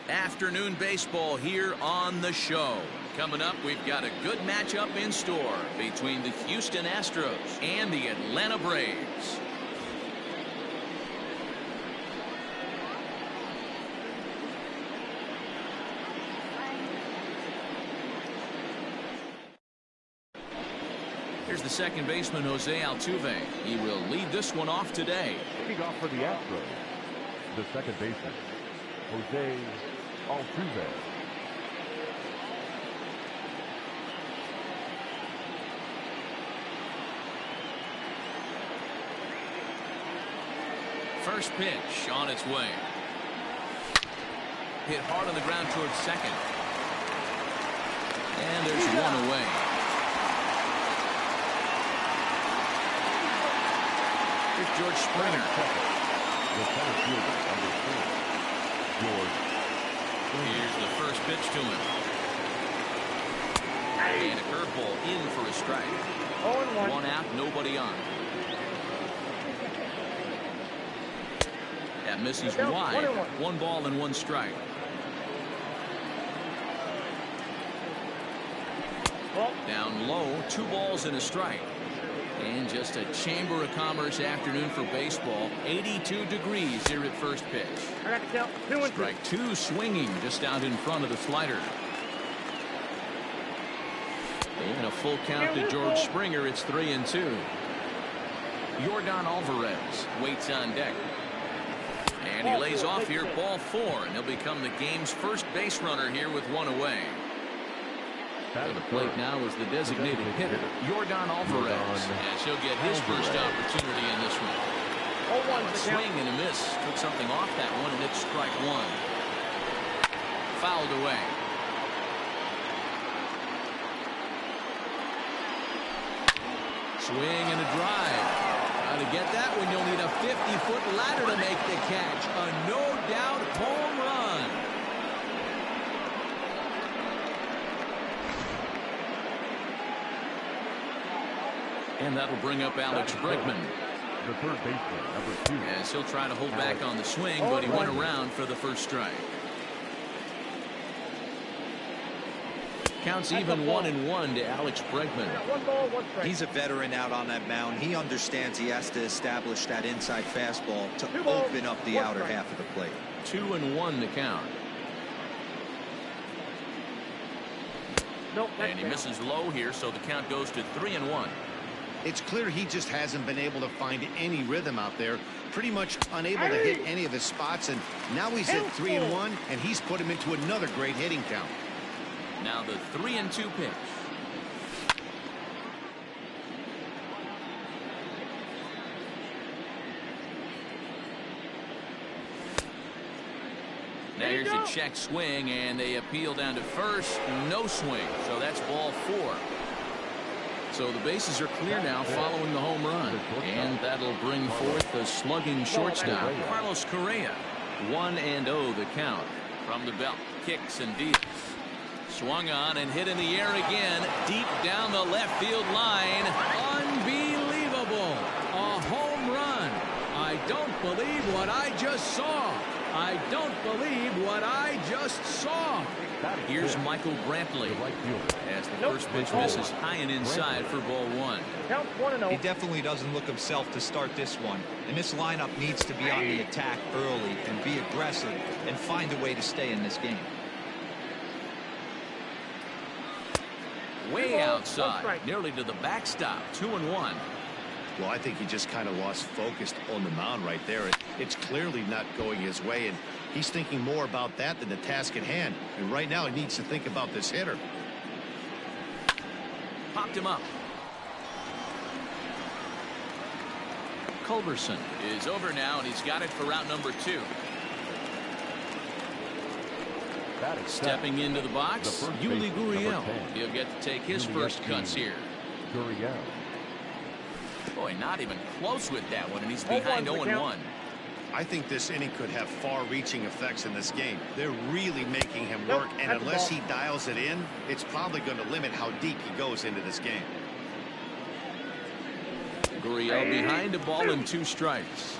Afternoon baseball here on the show. Coming up, we've got a good matchup in store between the Houston Astros and the Atlanta Braves. Here's the second baseman, Jose Altuve. He will lead this one off today. Leading off for the Astros, the second baseman, Jose Altuve. First pitch on its way. Hit hard on the ground towards second. And there's one away. Here's George Springer. The center fielder, number 4, George. Here's the first pitch to him. And a curveball in for a strike. 0-1. One out, nobody on. That misses wide. 1 ball and 1 strike. Down low, 2 balls and a strike. And just a Chamber of Commerce afternoon for baseball. 82 degrees here at first pitch. I got to count. 2-2. Strike 2 swinging just out in front of the slider. And a full count to George Springer. It's 3-2. Yordan Alvarez waits on deck. And he lays off here, ball 4, and he'll become the game's first base runner here with 1 away. To the plate now is the designated hitter, Yordan Alvarez, as he'll get his first opportunity in this one. A swing and a miss. Took something off that one, and it's strike 1. Fouled away. Swing and a drive. To get that one, you'll need a 50-foot ladder to make the catch. A no-doubt home run. And that'll bring up Alex Bregman. The third baseman, number 2. As he'll try to hold back on the swing, but he went around for the first strike. Counts even 1-1 to Alex Bregman. 1 ball, 1 strike. He's a veteran out on that mound. He understands he has to establish that inside fastball to open up the outer half of the plate. 2-1 to count. Nope, And he misses low here, so the count goes to 3-1. It's clear he just hasn't been able to find any rhythm out there. Pretty much unable to hit any of his spots, and now he's at 3-1, and he's put him into another great hitting count. Now the 3-2 pitch. Now here's a check swing, and they appeal down to first. No swing, so that's ball 4. So the bases are clear now following the home run. And that'll bring forth the slugging shortstop, Carlos Correa. 1-0 the count. From the belt, kicks and deals. Swung on and hit in the air again, deep down the left field line. Unbelievable. A home run. I don't believe what I just saw. I don't believe what I just saw. Here's Michael Brantley as the first pitch misses high and inside for ball 1. Count 1-0. He definitely doesn't look himself to start this one. And this lineup needs to be on the attack early and be aggressive and find a way to stay in this game. Way outside, nearly to the backstop. 2-1. Well, I think he just kind of lost focus on the mound right there. It's clearly not going his way, and he's thinking more about that than the task at hand. And right now, he needs to think about this hitter. Popped him up. Culverson is over now, and he's got it for route number 2. Stepping into the box, Yuli Gurriel. He'll get to take his first cuts here. Gurriel. Boy, not even close with that one, and he's behind 0-1. I think this inning could have far-reaching effects in this game. They're really making him work, and unless he dials it in, it's probably going to limit how deep he goes into this game. Gurriel behind a ball and 2 strikes.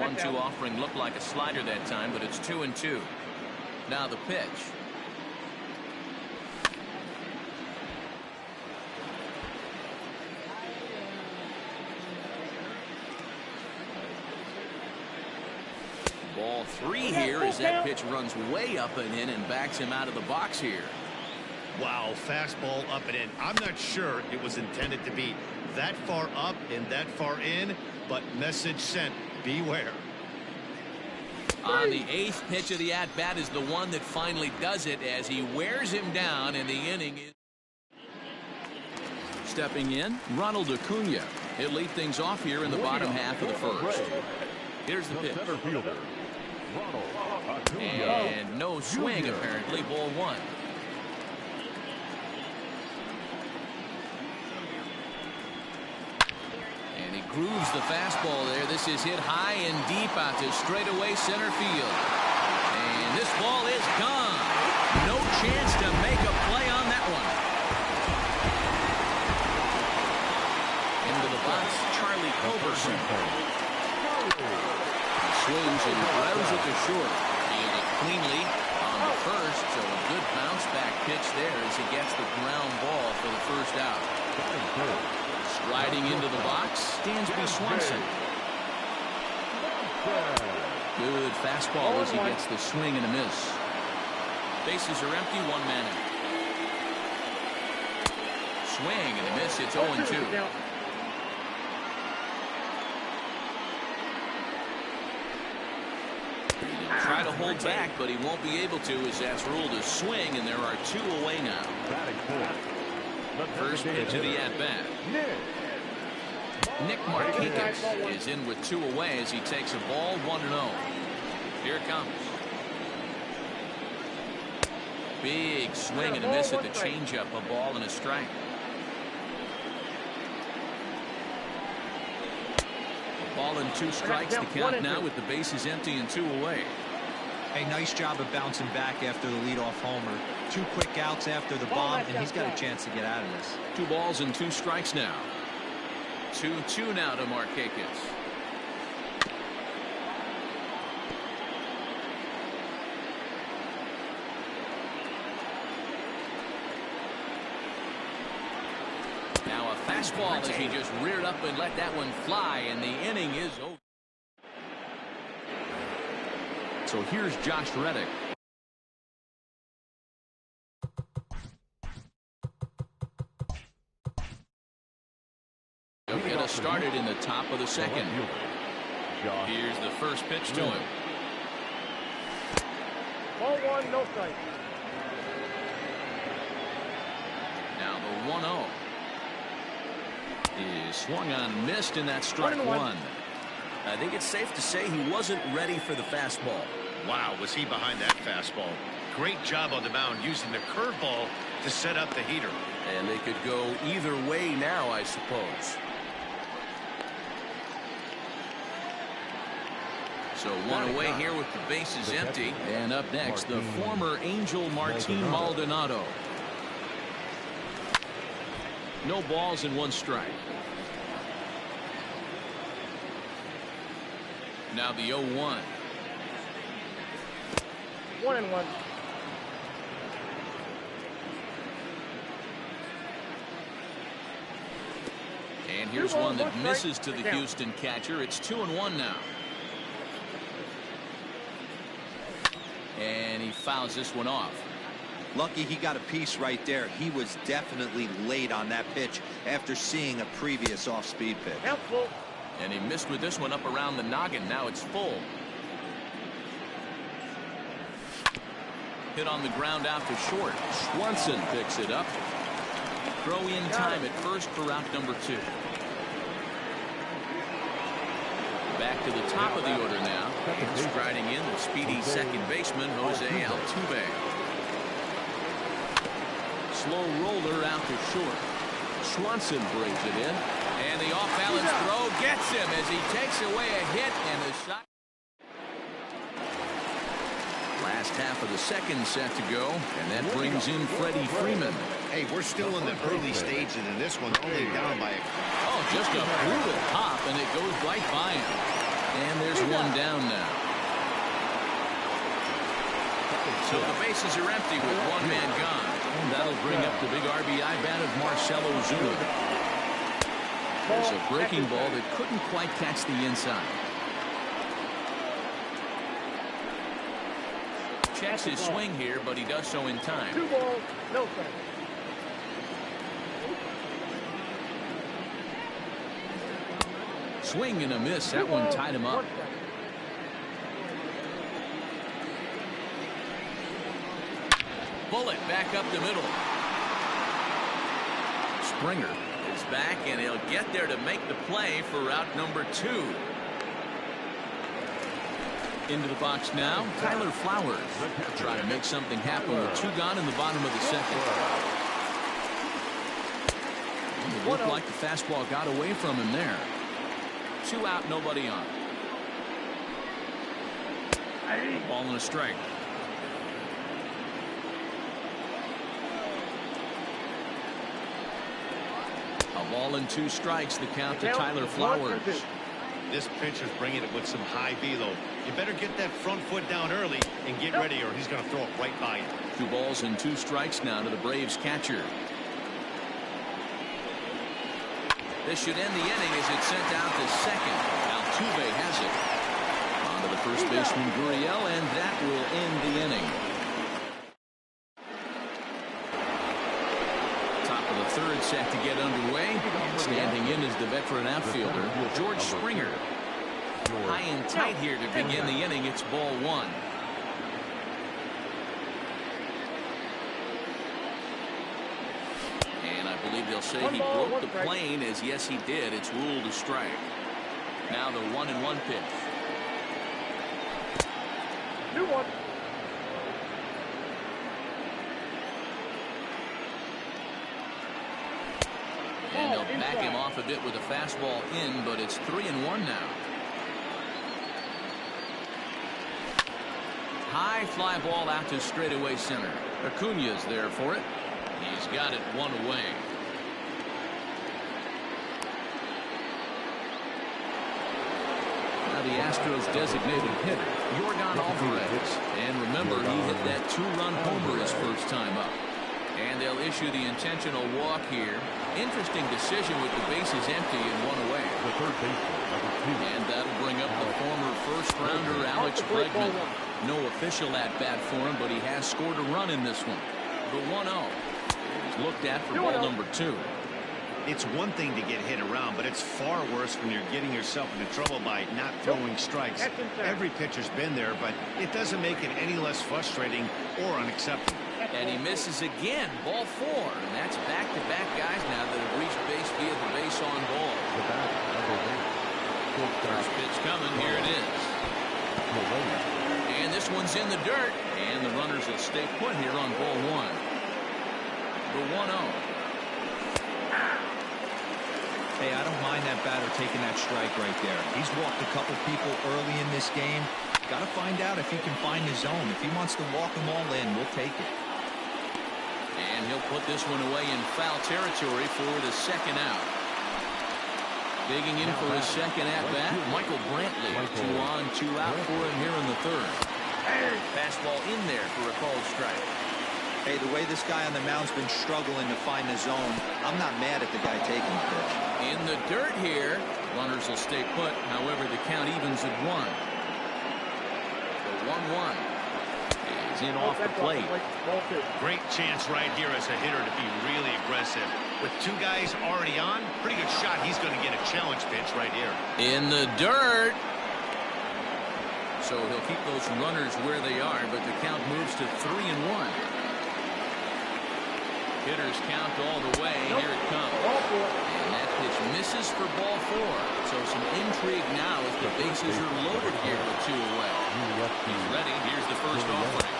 1-2 offering looked like a slider that time, but it's 2-2. Now the pitch. Ball 3 here as that pitch runs way up and in and backs him out of the box here. Wow, fastball up and in. I'm not sure it was intended to be that far up and that far in, but message sent, beware. On the 8th pitch of the at-bat is the one that finally does it as he wears him down, and the inning is... Stepping in, Ronald Acuna. He'll lead things off here in the bottom half of the first. Here's the pitch. And no swing, apparently. Ball 1. And he grooves the fastball there. This is hit high and deep out to straightaway center field. And this ball is gone. No chance to make a play on that one. Into the box, Charlie Culver. Swings and grounds it to short. Fielded cleanly on the first, so a good bounce back pitch there as he gets the ground ball for the first out. Striding into the box, Dansby Swanson. Good fastball as he gets the swing and a miss. Bases are empty, 1 man out. Swing and a miss, it's 0-2. Try to hold back, but he won't be able to as that's ruled a swing, and there are 2 away now. First pitch of the at-bat. Nick Martine is in with 2 away as he takes a ball 1-0. Here it comes. Big swing and a miss at the changeup, a ball and a strike. Ball and 2 strikes. The count now with the bases empty and 2 away. A nice job of bouncing back after the leadoff homer. 2 quick outs after the bomb, and he's got a chance to get out of this. 2 balls and 2 strikes now. 2-2 now to Markakis. Now a fastball as he just reared up and let that one fly, and the inning is over. So here's Josh Reddick. He'll get us started in the top of the second. Here's the first pitch to him. Ball 1, no strike. Now the 1-0 is swung on and missed, and that's strike 1. I think it's safe to say he wasn't ready for the fastball. Wow, was he behind that fastball. Great job on the mound using the curveball to set up the heater. And they could go either way now, I suppose. So 1 away here with the bases empty. And up next, the former Angel Martine Maldonado. No balls and 1 strike. Now the 0-1. 1-1. And here's one that misses to the Houston catcher. It's 2-1 now. And he fouls this one off. Lucky he got a piece right there. He was definitely late on that pitch after seeing a previous off-speed pitch. Helpful. And he missed with this one up around the noggin. Now it's full. Hit on the ground out to short. Swanson picks it up. Throw in time at first for out number 2. Back to the top of the order now. And striding in the speedy second baseman, Jose Altuve. Slow roller out to short. Swanson brings it in. And the off-balance throw gets him as he takes away a hit, and the shot. Last half of the second set to go, and that brings in Freddie Freeman. Hey, we're still in the early stages in this one, only down by a... Oh, just a brutal pop, and it goes right by him. And there's one down now. So the bases are empty with one man gone. And that'll bring up the big RBI bat of Marcell Ozuna. There's a breaking ball that couldn't quite catch the inside. Checks his swing here, but he does so in time. 2 balls, no strikes. Swing and a miss. That one tied him up. Bullet back up the middle. Springer is back, and he'll get there to make the play for out number 2. Into the box now, Tyler Flowers. Trying to make something happen with 2 gone in the bottom of the second. It looked like the fastball got away from him there. 2 out, nobody on. Ball and a strike. A ball and 2 strikes. The count to Tyler Flowers. This pitcher's bringing it with some high velo. You better get that front foot down early and get ready, or he's going to throw it right by you. 2 balls and 2 strikes now to the Braves catcher. This should end the inning as it's sent out to second. Altuve has it. On to the first baseman Gurriel, and that will end the inning. Top of the 3rd set to get underway. Standing in is the veteran outfielder George Springer. High and tight here to begin the inning. It's ball 1. And I believe they'll say he broke the plane, as yes he did. It's ruled a strike. Now the 1-1 pitch. 2-1. And they'll back him off a bit with a fastball in, but it's 3-1 now. High fly ball out to straightaway center. Acuna's there for it. He's got it 1 away. Now the Astros designated hitter, Yordan Alvarez. And remember, he hit that 2-run homer his first time up. And they'll issue the intentional walk here. Interesting decision with the bases empty and 1 away. The third baseman, number 2. And that'll bring up the former first-rounder Alex Bregman. No official at-bat for him, but he has scored a run in this one. The 1-0 is looked at for ball number 2. It's one thing to get hit around, but it's far worse when you're getting yourself into trouble by not throwing strikes. Every pitcher's been there, but it doesn't make it any less frustrating or unacceptable. And he misses again. Ball 4. And that's back-to-back guys now that have reached base via the base on ball. First pitch coming. Here it is. And this one's in the dirt. And the runners will stay put here on ball 1. The 1-0. Hey, I don't mind that batter taking that strike right there. He's walked a couple people early in this game. Got to find out if he can find his zone. If he wants to walk them all in, we'll take it. And he'll put this one away in foul territory for the second out. Digging in for his second at-bat, Michael Brantley. 2 on, 2 out for him here in the 3rd. Fastball in there for a called strike. Hey, the way this guy on the mound's been struggling to find the zone, I'm not mad at the guy taking the pitch. In the dirt here. Runners will stay put. However, the count evens at 1. The 1-1 is in off the plate. Great chance right here as a hitter to be really aggressive. With 2 guys already on, pretty good shot. He's going to get a challenge pitch right here. In the dirt. So he'll keep those runners where they are, but the count moves to 3-1. Hitters count all the way. Here it comes. And that pitch misses for ball 4. So some intrigue now as the bases are loaded here with 2 away. He's ready. Here's the first offering.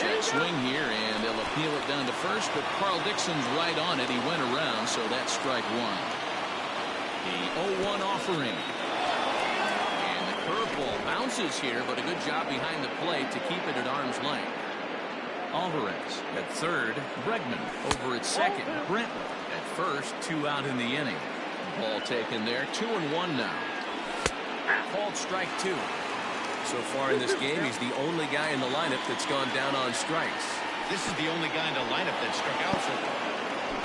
Check swing here, and they'll appeal it down to first, but Carl Dixon's right on it. He went around, so that's strike 1. The 0-1 offering. And the curveball bounces here, but a good job behind the plate to keep it at arm's length. Alvarez at 3rd. Bregman over at 2nd. Brantley at 1st. 2 out in the inning. Ball taken there. 2-1 now. called strike 2. So far in this game, he's the only guy in the lineup that's gone down on strikes. This is the only guy in the lineup that struck out so far.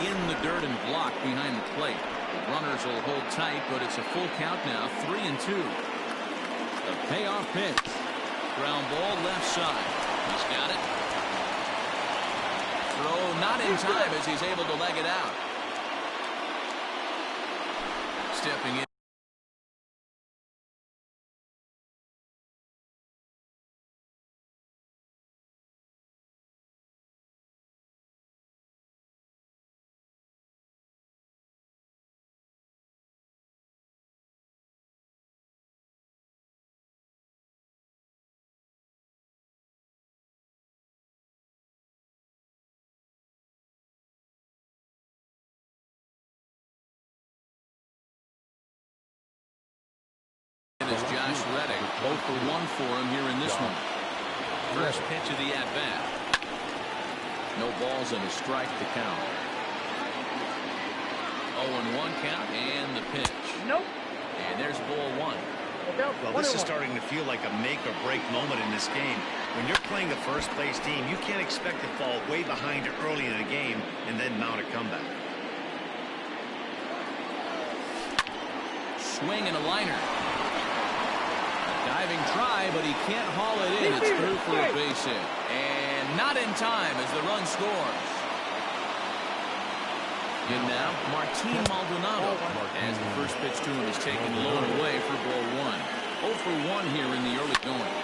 In the dirt and blocked behind the plate. The runners will hold tight, but it's a full count now, 3-2. The payoff pitch. Ground ball left side. He's got it. Throw not in time as he's able to leg it out. Stepping in. Is Josh Reddick. 0 for 1 for him here in this one. First pitch of the at-bat. No balls and a strike to count. 0-1 count and the pitch. Nope. And there's ball 1. Well, this is starting to feel like a make or break moment in this game. When you're playing a first place team, you can't expect to fall way behind early in the game and then mount a comeback. Swing and a liner. Diving try, but he can't haul it in. It's through for a base hit. And not in time as the run scores. And now, Martine Maldonado. As the first pitch to him is taken low and away for ball 1. 0 for 1 here in the early going.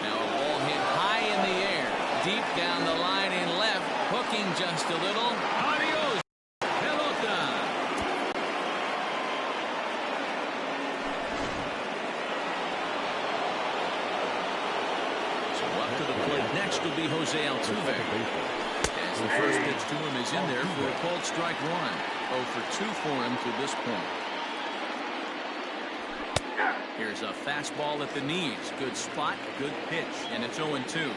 Now a ball hit high in the air. Deep down the line in left. Hooking just a little. Adios. Pelota. To the plate next will be Jose Altuve. As the first pitch to him is in there for a called strike 1. 0 for 2 for him to this point. Here's a fastball at the knees. Good spot, good pitch, and it's 0-2.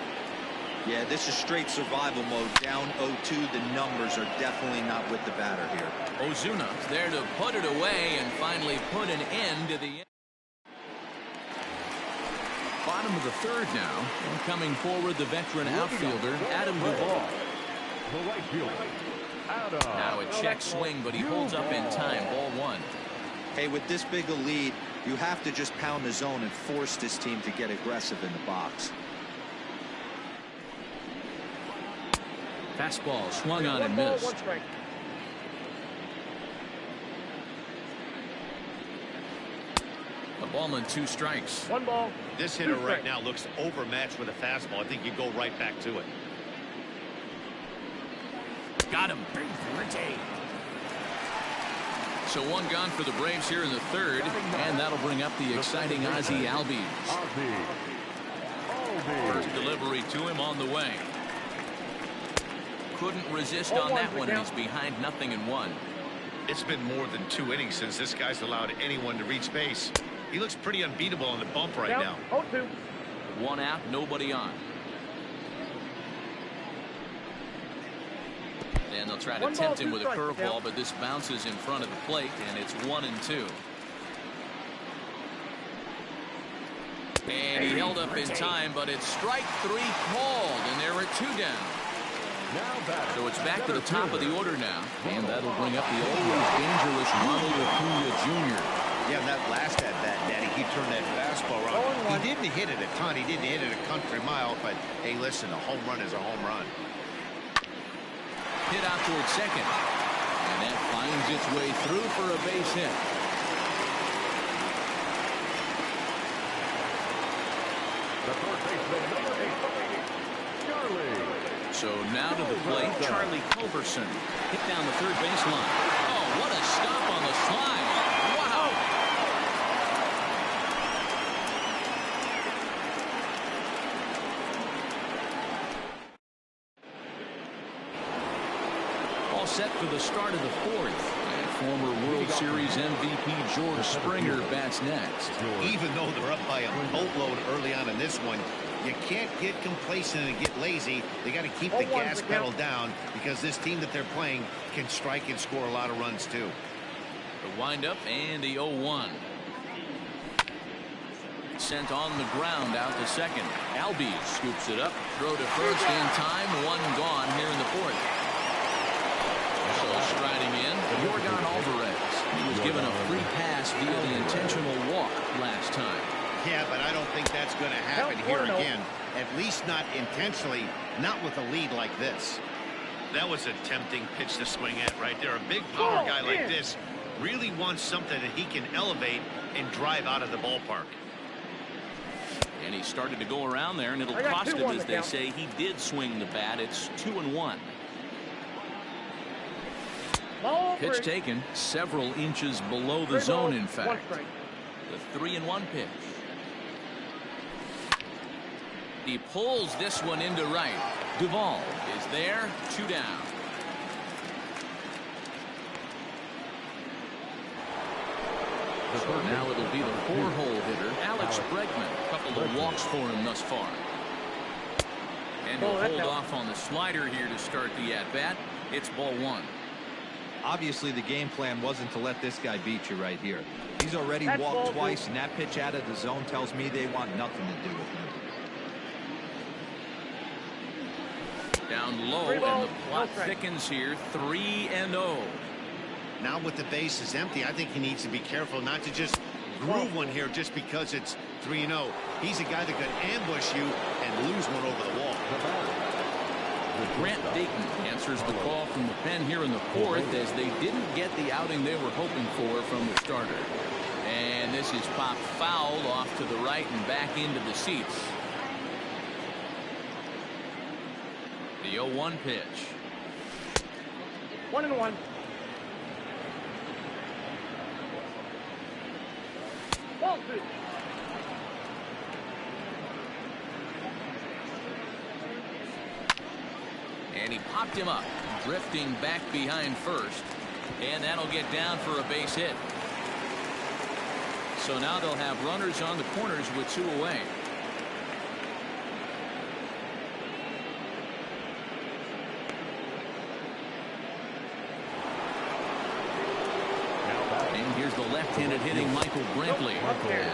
Yeah, this is straight survival mode. Down 0-2. The numbers are definitely not with the batter here. Ozuna's there to put it away and finally put an end to the bottom of the third now, and coming forward the veteran outfielder Adam Duvall. Now a check swing, but he holds up in time. Ball 1. Hey, with this big a lead, you have to just pound the zone and force this team to get aggressive in the box. Fastball swung on and missed. A ball and 2 strikes. 1 ball. This hitter right now looks overmatched with a fastball. I think you go right back to it. Got him. So 1 gone for the Braves here in the third, and that'll bring up the exciting Ozzie Albies. First delivery to him on the way. Couldn't resist on that one, and he's behind 0-1. It's been more than 2 innings since this guy's allowed anyone to reach base. He looks pretty unbeatable on the bump right now. 0-2. 1 out, nobody on. And they'll try to tempt him with a curveball, but this bounces in front of the plate, and it's 1-2. And he held up in time, but it's strike 3 called, and there are 2 down. So it's back to the top of the order now, and that'll bring up the always dangerous Ronald Acuna Jr. Yeah, that last at-bat, Daddy, he turned that fastball around. He didn't hit it a ton. He didn't hit it a country mile, but hey, listen, a home run is a home run. Hit out towards second, and that finds its way through for a base hit. The third baseman, number 8, Charlie. So now to the plate, Charlie Culverson. Hit down the third baseline. Oh, what a stop on the slide. Wow. All set for the start of the fourth. And former World Series MVP George Springer bats next. Even though they're up by a boatload early on in this one, you can't get complacent and get lazy. They got to keep the gas pedal down because this team that they're playing can strike and score a lot of runs too. The windup and the 0-1. sent on the ground out to second. Albies scoops it up, throw to first in time. One gone here in the fourth. So striding in, Yorgan Alvarez. He was given a free pass via the intentional walk last time. Yeah, but I don't think that's going to happen here again. At least not intentionally, not with a lead like this. That was a tempting pitch to swing at right there. A big power guy like this really wants something that he can elevate and drive out of the ballpark. And he started to go around there, and it'll cost him, as they say. He did swing the bat. It's 2-1. Pitch taken several inches below the zone, in fact. The 3-1 pitch. He pulls this one into right. Duvall is there, 2 down. So now it'll be the 4-hole hitter, Alex Bregman. A couple of walks for him thus far. And he'll hold off on the slider here to start the at-bat. It's ball 1. Obviously, the game plan wasn't to let this guy beat you right here. He's already walked twice, and that pitch out of the zone tells me they want nothing to do with him. Down low, and the plot thickens here. 3-0. Now with the bases empty, I think he needs to be careful not to just groove one here just because it's 3-0. He's a guy that could ambush you and lose one over the wall. Grant Dayton answers the call from the pen here in the fourth, as they didn't get the outing they were hoping for from the starter. And this is popped foul off to the right and back into the seats. The 0-1 pitch. 1-1. Ball 2. And he popped him up, drifting back behind first, and that'll get down for a base hit. So now they'll have runners on the corners with 2 away. And here's the left-handed hitting Michael Brantley,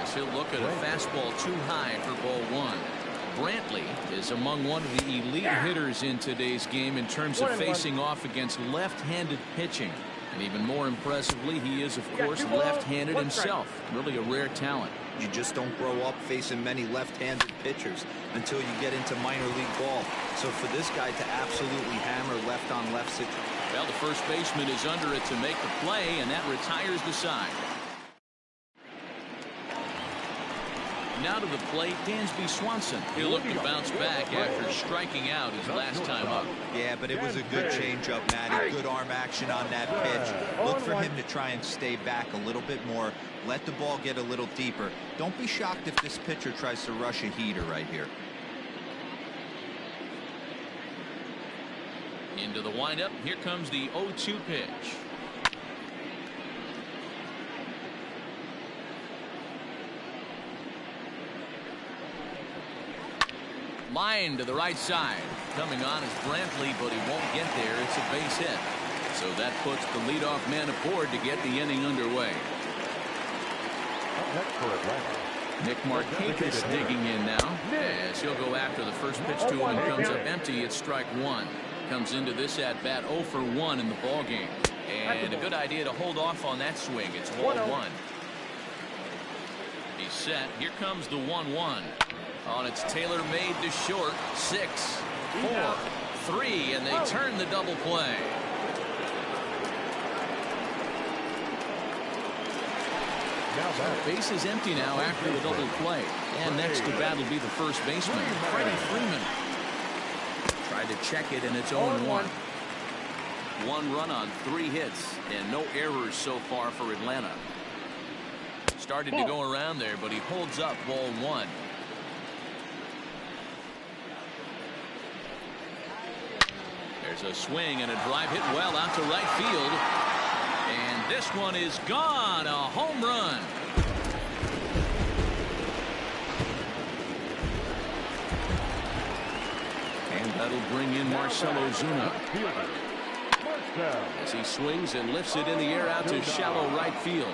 as he'll look at a fastball too high for ball 1. Brantley is among one of the elite hitters in today's game in terms of facing off against left-handed pitching. And even more impressively, he is, of course, left-handed himself. Really a rare talent. You just don't grow up facing many left-handed pitchers until you get into minor league ball. So for this guy to absolutely hammer left-on-left situation. Well, the first baseman is under it to make the play, and that retires the side. Now to the plate, Dansby Swanson. He'll look to bounce back after striking out his last time up. Yeah, but it was a good changeup, Matty. Good arm action on that pitch. Look for him to try and stay back a little bit more. Let the ball get a little deeper. Don't be shocked if this pitcher tries to rush a heater right here. Into the windup. Here comes the 0-2 pitch. Line to the right side. Coming on is Brantley, but he won't get there. It's a base hit. So that puts the leadoff man aboard to get the inning underway. Nick Markakis digging in now, as he'll go after the first pitch to him and comes up empty. It's strike 1. Comes into this at bat 0 for 1 in the ball game, and a good idea to hold off on that swing. It's 1-1. He's set. Here comes the 1-1. On its tailor-made to short. 6, 4, 3, and they turn the double play. So base is empty now after the double play, and next to bat will be the first baseman, Freddie Freeman. Tried to check it, and it's 0-1. 1 run on 3 hits, and no errors so far for Atlanta. Started to go around there, but he holds up ball 1. There's a swing and a drive hit well out to right field. And this one is gone. A home run. And that'll bring in Marcell Ozuna, as he swings and lifts it in the air out to shallow right field.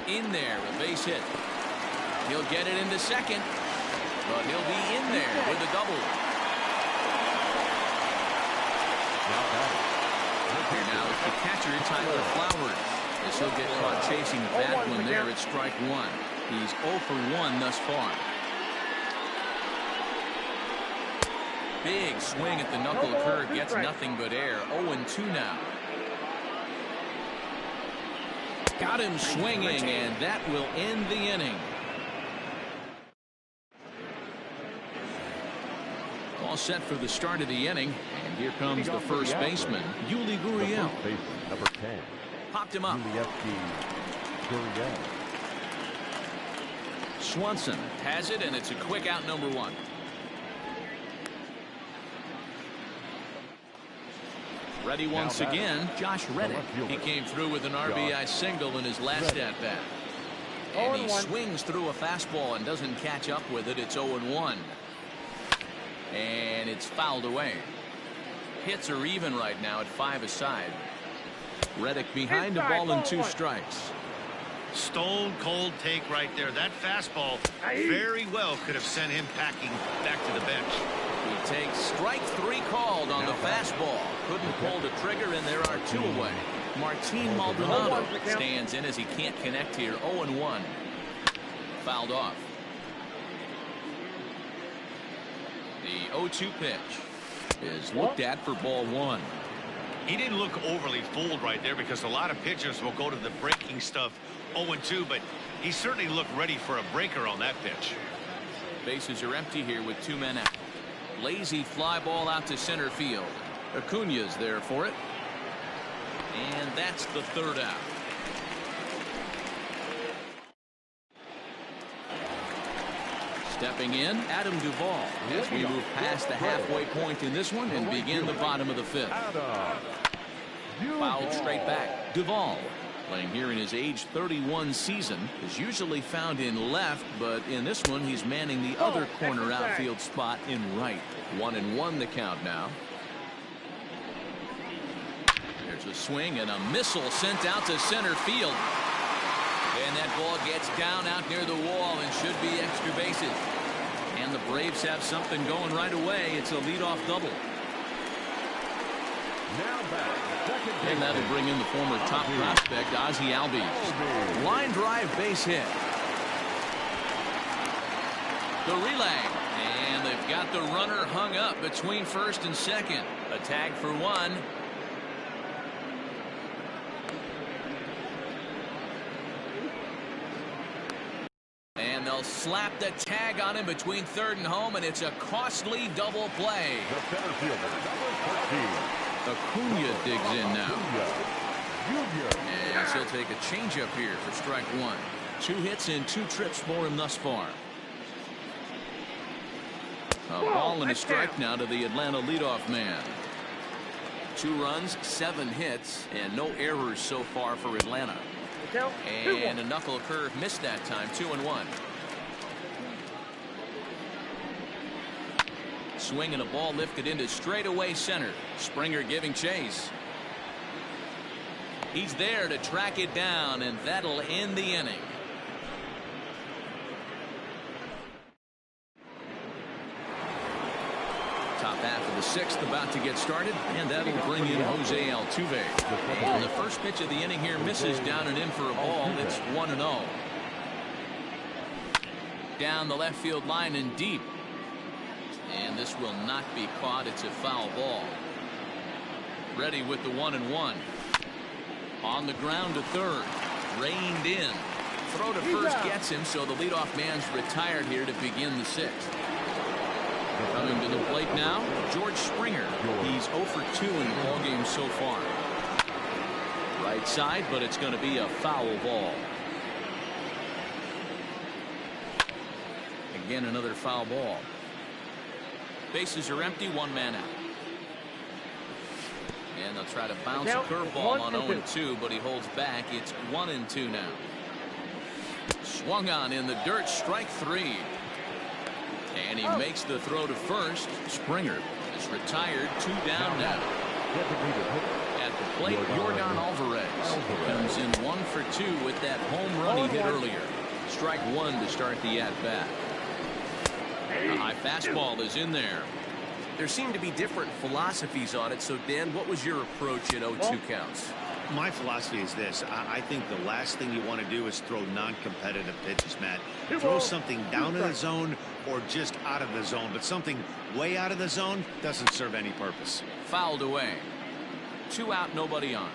In there, a base hit. He'll get it into second, but he'll be in there with a double. Here now is the catcher, Tyler Flowers. As he'll get caught chasing that one there at strike one. He's 0 for 1 thus far. Big swing at the knuckle curve, gets nothing but air. 0-2 now. Got him swinging, and that will end the inning. All set for the start of the inning, and here comes the first baseman, Yuli Gurriel. Number 10. Popped him up. Swanson has it, and it's a quick out, number 1. Ready once again, Josh Reddick. He came through with an RBI single in his last at-bat. And he swings through a fastball and doesn't catch up with it. It's 0-1. And it's fouled away. Hits are even right now at 5 aside. Reddick behind, a ball and 2 strikes. Stone cold take right there. That fastball very well could have sent him packing back to the bench. He takes strike 3 called on the fastball. Couldn't pull the trigger, and there are 2 away. Martine Maldonado stands in as he can't connect here. 0-1. Fouled off. The 0-2 pitch is looked at for ball 1. He didn't look overly fooled right there, because a lot of pitchers will go to the breaking stuff 0-2, but he certainly looked ready for a breaker on that pitch. Bases are empty here with 2 men out. Lazy fly ball out to center field. Acuna's there for it. And that's the 3rd out. Stepping in, Adam Duvall, as we move past the halfway point in this one and begin the bottom of the 5th. Fouled straight back. Duvall, playing here in his age 31 season, is usually found in left, but in this one he's manning the other corner outfield spot in right. 1-1 the count now. There's a swing and a missile sent out to center field. And that ball gets down out near the wall and should be extra bases. And the Braves have something going right away. It's a leadoff double. And that'll bring in the former top prospect, Ozzie Albies. Line drive base hit. The relay. And they've got the runner hung up between first and second. A tag for 1. And they'll slap the tag on him between third and home, and it's a costly double play. The center fielder, number 13. Acuna digs in now. And he'll take a changeup here for strike 1. 2 hits and 2 trips for him thus far. A ball and a strike now to the Atlanta leadoff man. 2 runs, 7 hits, and no errors so far for Atlanta. And a knuckle curve missed that time. 2-1. Swing and a ball lifted into straightaway center. Springer giving chase. He's there to track it down, and that'll end the inning. Top half of the 6th about to get started, and that'll bring in Jose Altuve. And the first pitch of the inning here misses down and in for a ball. It's 1-0. Down the left field line and deep. And this will not be caught. It's a foul ball. Ready with the 1-1. On the ground to third. Reined in. Throw to first gets him, so the leadoff man's retired here to begin the 6th. Coming to the plate now, George Springer. He's 0 for 2 in the ballgame so far. Right side, but it's going to be a foul ball. Again, another foul ball. Bases are empty, 1 man out. And they'll try to bounce a curveball on 0-2, but he holds back. It's 1-2 now. Swung on in the dirt, strike 3. And he makes the throw to first. Springer is retired. 2 down now. At the plate, Yordan Alvarez comes in 1 for 2 with that home run he hit earlier. Strike one to start the at-bat. A high fastball is in there. There seem to be different philosophies on it. So, Dan, what was your approach at 0-2 counts? My philosophy is this. I think the last thing you want to do is throw non-competitive pitches, Matt. Throw something down in the zone or just out of the zone. But something way out of the zone doesn't serve any purpose. Fouled away. 2 out, nobody on.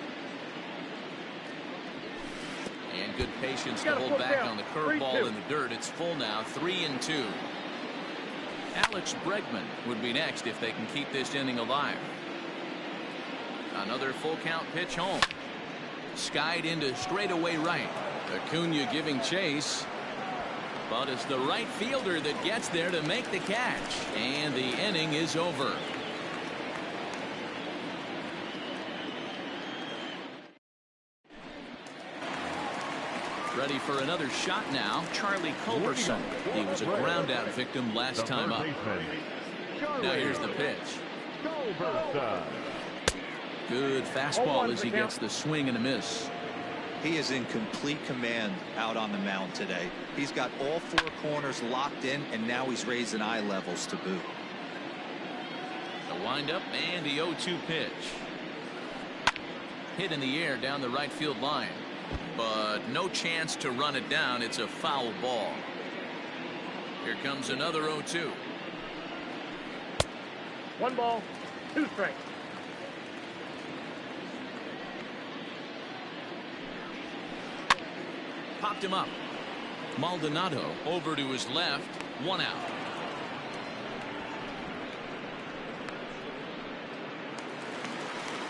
And good patience to hold back on the curveball in the dirt. It's full now, 3-2. Alex Bregman would be next if they can keep this inning alive. Another full count pitch home. Skied into straightaway right. Acuna giving chase. But it's the right fielder that gets there to make the catch. And the inning is over. Ready for another shot now. Charlie Culverson. He was a ground out victim last time up. Now here's the pitch. Good fastball as he gets the swing and a miss. He is in complete command out on the mound today. He's got all 4 corners locked in, and now he's raising eye levels to boot. The windup and the 0-2 pitch. Hit in the air down the right field line. But no chance to run it down. It's a foul ball. Here comes another 0-2. 1 ball, 2 strikes. Popped him up. Maldonado over to his left. 1 out.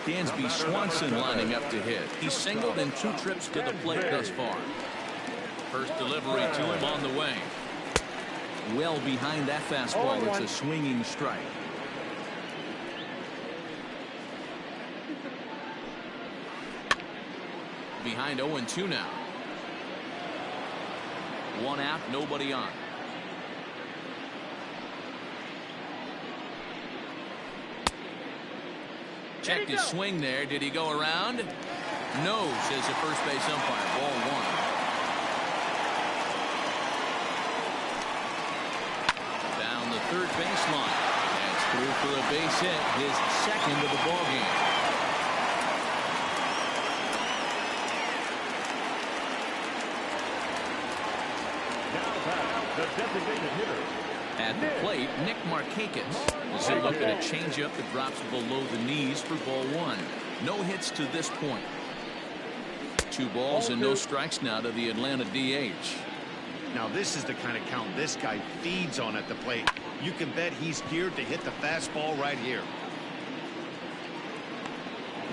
Dansby Swanson lining up to hit. He's singled in 2 trips to the plate thus far. First delivery to him on the way. Well behind that fastball. It's a swinging strike. Behind 0-2 now. 1 out, nobody on. Checked his swing there. Did he go around? No, says the first base umpire. Ball 1. Down the third baseline. That's through for a base hit. His second of the ball game. The designated hitter. At the plate, Nick Markakis is in look at a changeup that drops below the knees for ball 1. No hits to this point. 2 balls and no strikes now to the Atlanta DH. Now this is the kind of count this guy feeds on at the plate. You can bet he's geared to hit the fastball right here.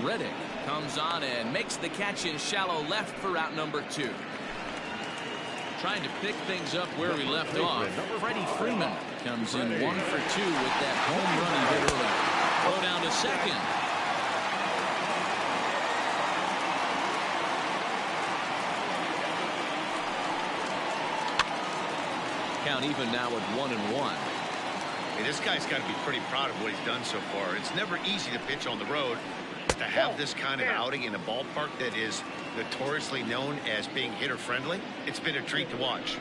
Reddick comes on and makes the catch in shallow left for out number 2. Trying to pick things up where we left off. Freddie Freeman comes in 1 for 2 with that home run he hit earlier. Throw down to second. Count even now at 1-1. Hey, this guy's got to be pretty proud of what he's done so far. It's never easy to pitch on the road. To have this kind of outing in a ballpark that is notoriously known as being hitter friendly, it's been a treat to watch.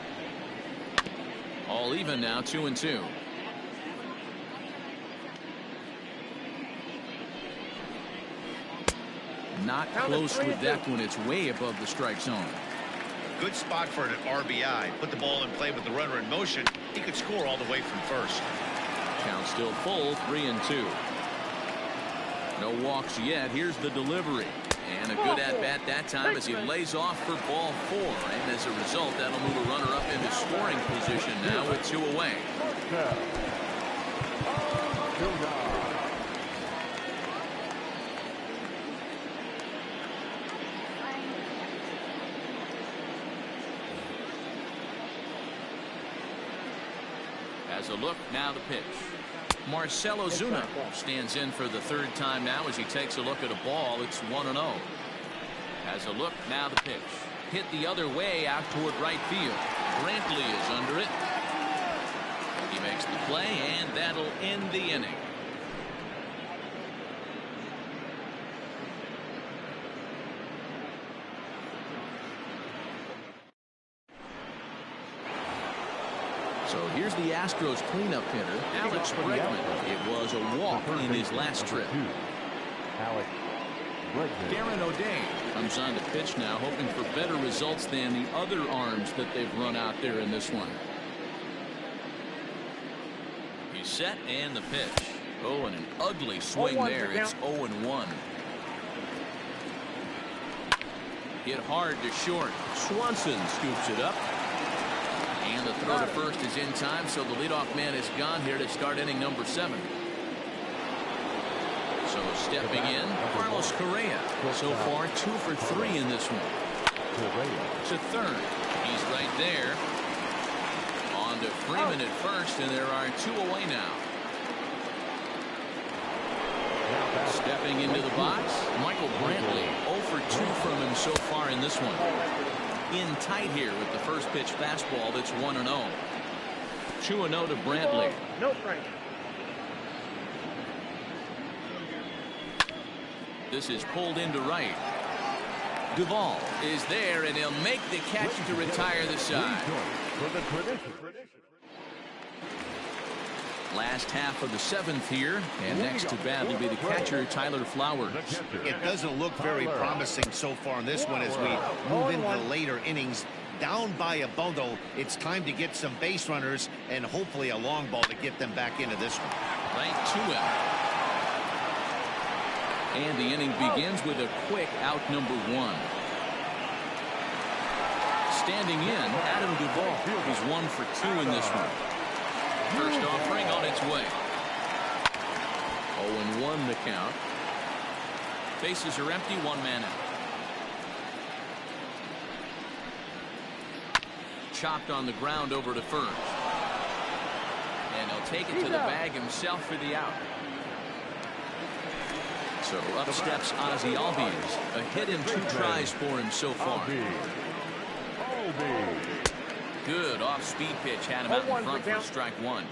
All even now, 2-2. Not close with that one. It's way above the strike zone. Good spot for an RBI. Put the ball in play with the runner in motion. He could score all the way from first. Count still full, 3-2. No walks yet. Here's the delivery. And a good at-bat that time as he lays off for ball 4. And as a result, that'll move a runner up into scoring position now with 2 away. As a look, now the pitch. Marcell Ozuna stands in for the 3rd time now as he takes a look at a ball. It's 1-0. As a look, now the pitch. Hit the other way out toward right field. Brantley is under it. He makes the play, and that'll end the inning. So here's the Astros cleanup hitter, Alex Bregman. It was a walk in his last trip. Alex Bregman. Darren O'Day comes on to pitch now, hoping for better results than the other arms that they've run out there in this one. He's set and the pitch. Oh, and an ugly swing there. It's 0-1. Hit hard to short. Swanson scoops it up. And the throw to first is in time, so the leadoff man is gone here to start inning number 7. So stepping in, Carlos Correa. So far 2 for 3 in this one. To third. He's right there. On to Freeman at first, and there are 2 away now. Stepping into the box, Michael Brantley. 0 for 2 from him so far in this one. In tight here with the first pitch fastball that's 1-0. 2-0 to Brantley. No strike. This is pulled into right. Duvall is there, and he'll make the catch to retire the side. Last half of the 7th here, and next to bat will be the catcher, Tyler Flowers. It doesn't look very promising so far in this one as we move into the later innings. Down by a bundle, it's time to get some base runners and hopefully a long ball to get them back into this one. Right to him. And the inning begins with a quick out number 1. Standing in, Adam Duvall. He's 1 for 2 in this one. First offering on its way. 0-1 the count. Bases are empty, 1 man out. Chopped on the ground over to first. And he'll take it to the bag himself for the out. So up steps Ozzie Albies. A hit in 2 tries for him so far. Good off-speed pitch, had him out in front for strike 1.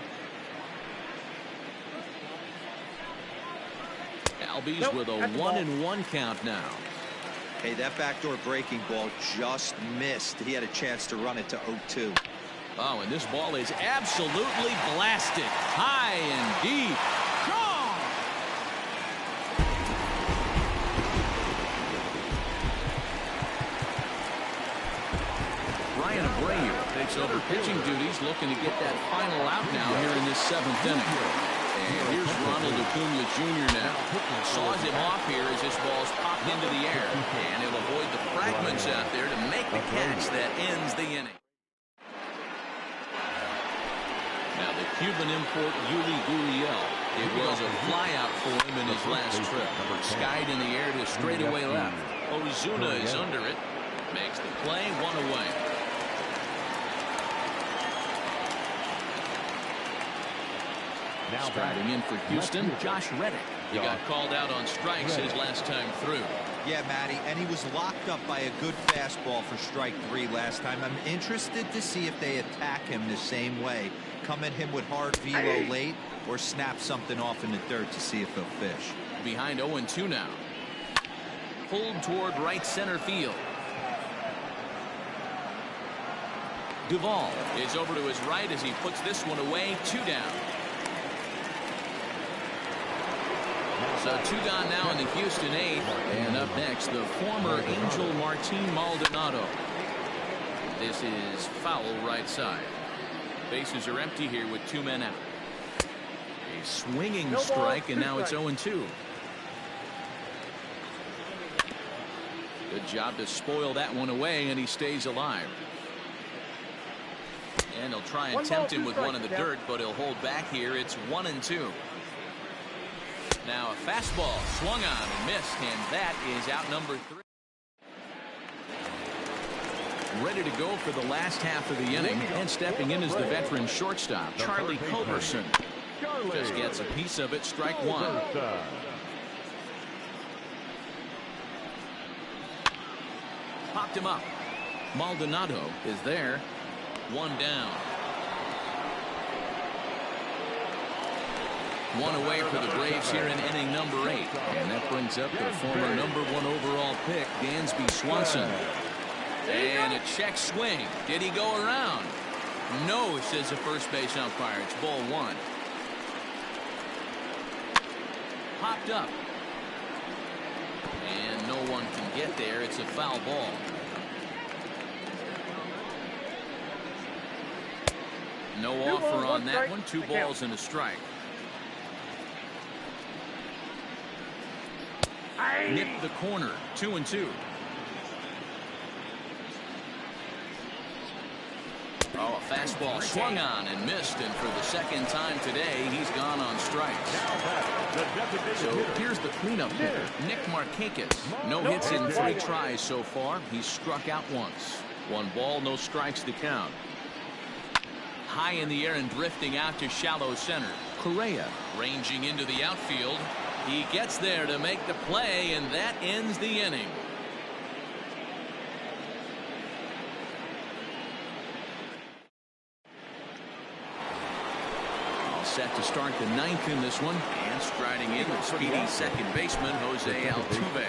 Albies with a 1-1 count now. Hey, that backdoor breaking ball just missed. He had a chance to run it to 0-2. Oh, and this ball is absolutely blasted. High and deep. Gone! Ryan Abreu takes over pitching duties, looking to get that final out now here in this 7th inning. And here's Ronald Acuna Jr. now. Saws him off here as this ball's popped into the air. And he'll avoid the fragments out there to make the catch that ends the inning. Now the Cuban import Yuli Gurriel. It was a flyout for him in his last trip. Skied in the air to straightaway left. Ozuna is under it. Makes the play, 1 away. Now batting in for Houston, Josh Reddick. He got called out on strikes his last time through. Yeah, Matty, and he was locked up by a good fastball for strike 3 last time. I'm interested to see if they attack him the same way. Come at him with hard velo late or snap something off in the dirt to see if he'll fish. Behind 0-2 now. Pulled toward right center field. Duvall is over to his right as he puts this one away. 2 down. So 2 gone now in the Houston 8th. And up next, the former Angel Martine Maldonado. This is foul right side. Bases are empty here with 2 men out. A swinging strike, and now it's 0-2. Good job to spoil that one away, and he stays alive. And he'll try and tempt him with one in the dirt, but he'll hold back here. It's 1-2. Now a fastball swung on and missed, and that is out number 3. Ready to go for the last half of the inning, and stepping in is the veteran shortstop, Charlie Culver. Just gets a piece of it, strike 1. Popped him up. Maldonado is there. 1 down. 1 away for the Braves here in inning number 8. And that brings up the former number 1 overall pick, Dansby Swanson. And a check swing. Did he go around? No, says the first base umpire. It's ball one. Popped up. And no one can get there. It's a foul ball. No offer on that one. 2 balls and a strike. Nipped the corner. 2-2. Oh, a fastball swung on and missed, and for the second time today, he's gone on strikes. So here's the cleanup hitter, Nick Markakis. No hits in 3 tries so far. He's struck out once. 1 ball, no strikes to count. High in the air and drifting out to shallow center. Correa ranging into the outfield. He gets there to make the play, and that ends the inning. Set to start the 9th in this one, and striding in the speedy second baseman Jose Altuve.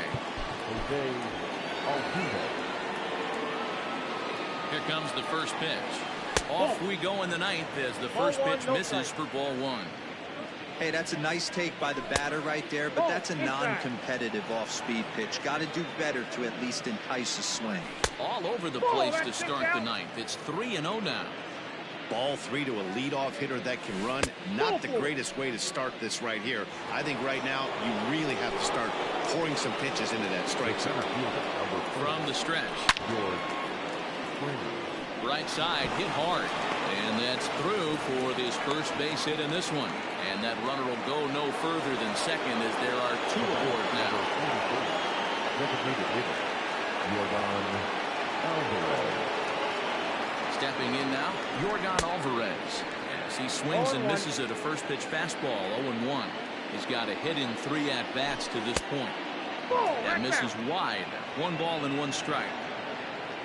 Here comes the first pitch. Off we go in the 9th as the first pitch misses for ball 1. Hey, that's a nice take by the batter right there, but that's a non-competitive off-speed pitch. Got to do better to at least entice a swing. All over the place to start the 9th. It's 3-0 now. Ball 3 to a leadoff hitter that can run. Not the greatest way to start this right here. I think right now you really have to start pouring some pitches into that strike zone. From the stretch. Right side hit hard. And that's through for this first base hit in this one. And that runner will go no further than second as there are 2 aboard now. Stepping in now, Yordan Alvarez. As he swings and misses at a first pitch fastball, 0-1. He's got a hit in 3 at-bats to this point. That misses wide. 1 ball and 1 strike.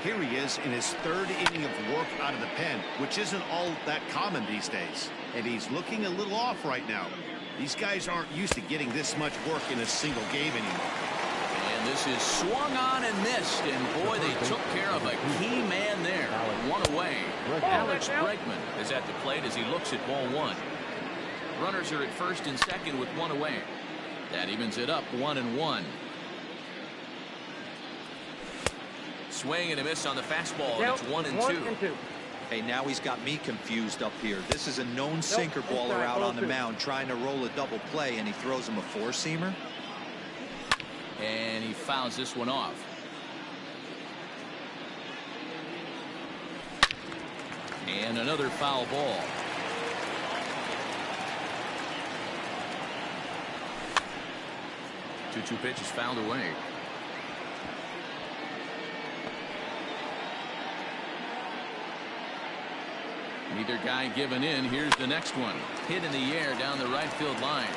Here he is in his 3rd inning of work out of the pen, which isn't all that common these days. And he's looking a little off right now. These guys aren't used to getting this much work in a single game anymore. And this is swung on and missed, and boy, they took care of a key man there. 1 away. Alex Bregman is at the plate as he looks at ball 1. Runners are at first and second with 1 away. That evens it up 1-1. Swing and a miss on the fastball, and it's 1-2. Hey, now he's got me confused up here. This is a known sinker baller out on the mound trying to roll a double play, and he throws him a 4-seamer. And he fouls this one off. And another foul ball. Two pitches fouled away. Neither guy giving in. Here's the next one. Hit in the air down the right field line.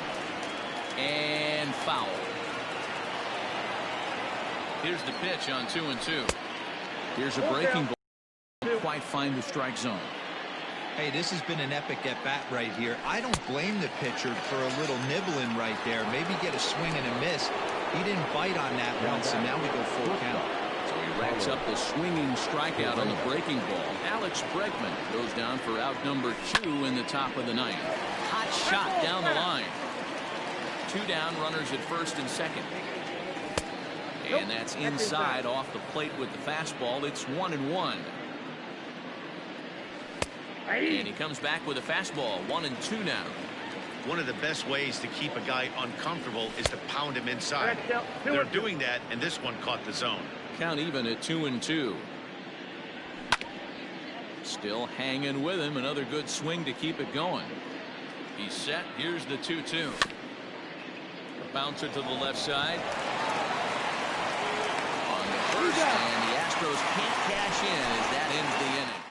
And foul. Here's the pitch on 2-2. Here's a breaking ball. Can't quite find the strike zone. Hey, this has been an epic at-bat right here. I don't blame the pitcher for a little nibbling right there. Maybe get a swing and a miss. He didn't bite on that once, and now we go full count. So he racks up the swinging strikeout on the breaking ball. Alex Bregman goes down for out number 2 in the top of the 9th. Hot shot down the line. 2 down, runners at first and second. And that's inside off the plate with the fastball. It's 1-1. And he comes back with a fastball. 1-2 now. One of the best ways to keep a guy uncomfortable is to pound him inside. They're doing that, and this one caught the zone. Count even at 2-2. Still hanging with him. Another good swing to keep it going. He's set. Here's the 2-2. A bouncer to the left side. On the first, and the Astros can't cash in as that ends the inning.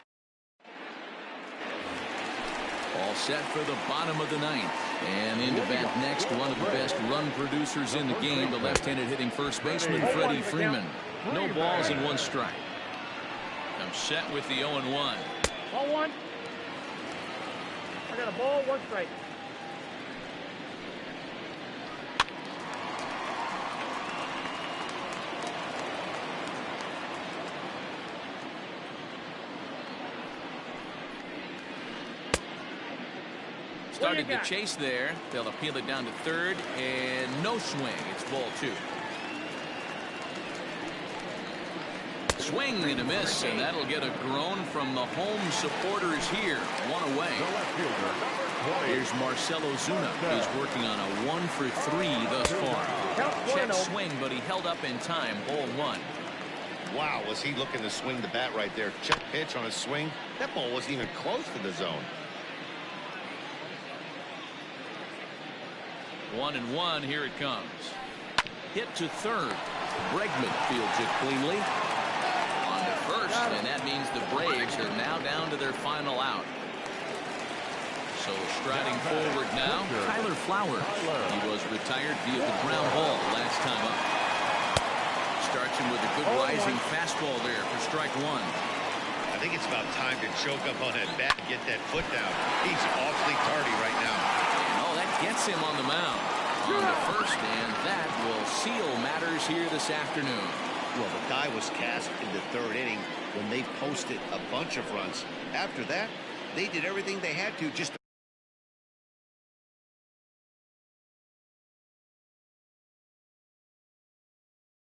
All set for the bottom of the 9th. And into bat next, one of the best run producers in the game, the left-handed hitting first baseman, Freddie Freeman. No balls and 1 strike. I'm set with the 0-1. Ball 1. I got a ball, 1 strike. started to chase there. They'll appeal it down to third, and no swing. It's ball 2. Swing and a miss, and that'll get a groan from the home supporters here. 1 away. Here's Marcell Ozuna. He's working on a 1 for 3 thus far. Check swing, but he held up in time. Ball 1. Wow, was he looking to swing the bat right there? Check pitch on a swing. That ball wasn't even close to the zone. 1-1. Here it comes. Hit to third. Bregman fields it cleanly. On to first, and that means the Braves are now down to their final out. So striding forward now, Tyler Flowers. He was retired via the ground ball last time up. Starts him with a good rising fastball there for strike 1. I think it's about time to choke up on that bat and get that foot down. He's awfully tardy right now. Oh, that gets him on the mound. On to first, and that will seal matters here this afternoon. Well, the die was cast in the 3rd inning when they posted a bunch of runs. After that, they did everything they had to just